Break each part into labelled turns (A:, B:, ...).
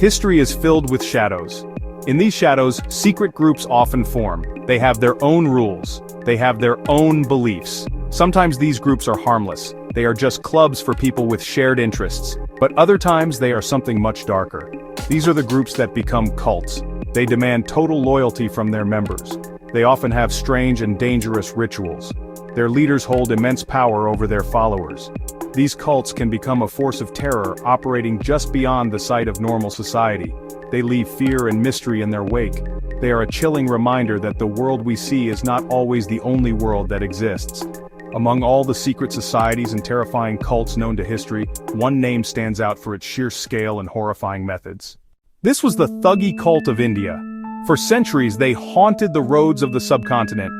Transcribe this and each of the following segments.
A: History is filled with shadows. In these shadows, secret groups often form. They have their own rules. They have their own beliefs. Sometimes these groups are harmless. They are just clubs for people with shared interests. But other times they are something much darker. These are the groups that become cults. They demand total loyalty from their members. They often have strange and dangerous rituals. Their leaders hold immense power over their followers. These cults can become a force of terror operating just beyond the sight of normal society. They leave fear and mystery in their wake. They are a chilling reminder that the world we see is not always the only world that exists. Among all the secret societies and terrifying cults known to history, one name stands out for its sheer scale and horrifying methods. This was the Thugge cult of India. For centuries they haunted the roads of the subcontinent.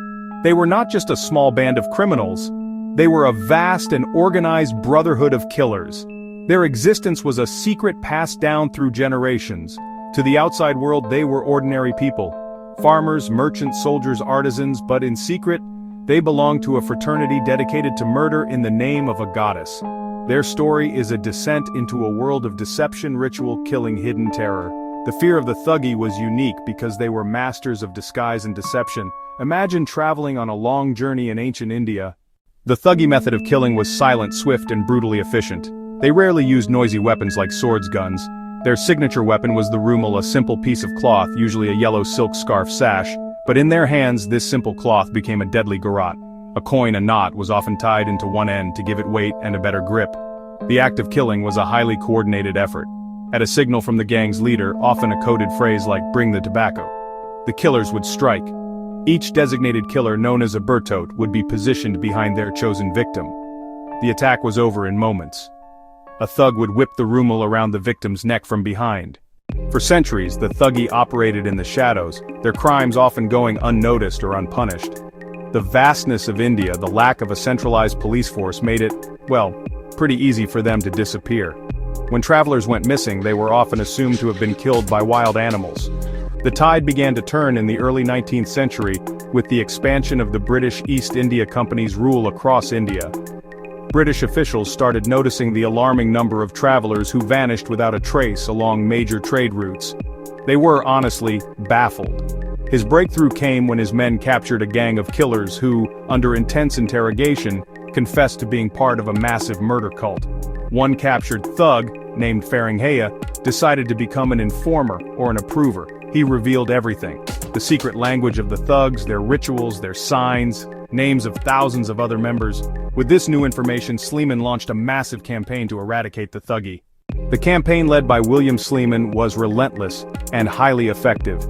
A: They were not just a small band of criminals. They were a vast and organized brotherhood of killers. Their existence was a secret passed down through generations. To the outside world they were ordinary people. Farmers, merchants, soldiers, artisans, but in secret, they belonged to a fraternity dedicated to murder in the name of a goddess. Their story is a descent into a world of deception, ritual, killing, hidden terror. The fear of the Thugge was unique because they were masters of disguise and deception. Imagine traveling on a long journey in ancient India. The Thugge method of killing was silent, swift, and brutally efficient. They rarely used noisy weapons like swords, guns. Their signature weapon was the rumal, a simple piece of cloth, usually a yellow silk scarf sash, but in their hands this simple cloth became a deadly garrote. A coin, a knot, was often tied into one end to give it weight and a better grip. The act of killing was a highly coordinated effort. At a signal from the gang's leader, often a coded phrase like "bring the tobacco," the killers would strike. Each designated killer, known as a bertote, would be positioned behind their chosen victim. The attack was over in moments. A thug would whip the rumal around the victim's neck from behind. For centuries, the Thugge operated in the shadows, their crimes often going unnoticed or unpunished. The vastness of India, the lack of a centralized police force made it, well, pretty easy for them to disappear. When travelers went missing, they were often assumed to have been killed by wild animals. The tide began to turn in the early 19th century with the expansion of the British East India Company's rule across India. British officials started noticing the alarming number of travelers who vanished without a trace along major trade routes. They were, honestly, baffled. His breakthrough came when his men captured a gang of killers who, under intense interrogation, confessed to being part of a massive murder cult. One captured thug, named Thhugge, decided to become an informer or an approver. He revealed everything. The secret language of the thugs, their rituals, their signs, names of thousands of other members. With this new information, Sleeman launched a massive campaign to eradicate the Thugge. The campaign led by William Sleeman was relentless and highly effective.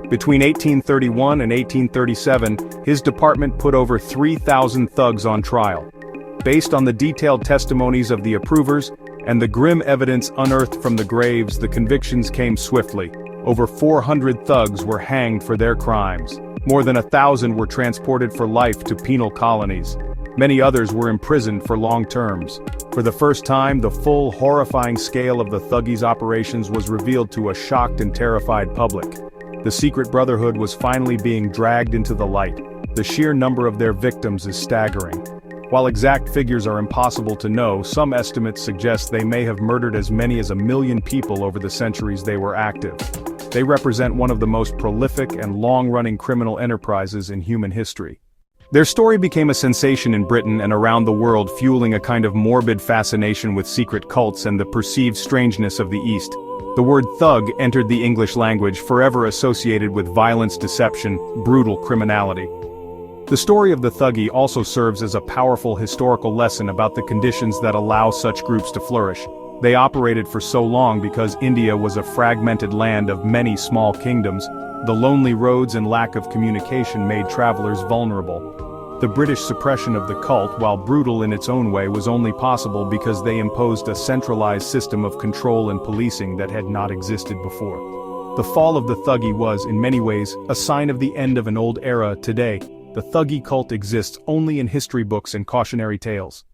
A: Between 1831 and 1837, his department put over 3,000 thugs on trial. Based on the detailed testimonies of the approvers and the grim evidence unearthed from the graves, the convictions came swiftly. Over 400 thugs were hanged for their crimes. More than 1,000 were transported for life to penal colonies. Many others were imprisoned for long terms. For the first time, the full, horrifying scale of the Thugge's operations was revealed to a shocked and terrified public. The secret brotherhood was finally being dragged into the light. The sheer number of their victims is staggering. While exact figures are impossible to know, some estimates suggest they may have murdered as many as 1 million people over the centuries they were active. They represent one of the most prolific and long-running criminal enterprises in human history. Their story became a sensation in Britain and around the world, fueling a kind of morbid fascination with secret cults and the perceived strangeness of the East. The word thug entered the English language, forever associated with violence, deception, brutal criminality. The story of the Thugge also serves as a powerful historical lesson about the conditions that allow such groups to flourish. They operated for so long because India was a fragmented land of many small kingdoms. The lonely roads and lack of communication made travelers vulnerable. The British suppression of the cult, while brutal in its own way, was only possible because they imposed a centralized system of control and policing that had not existed before. The fall of the Thugge was, in many ways, a sign of the end of an old era. Today, the Thugge cult exists only in history books and cautionary tales.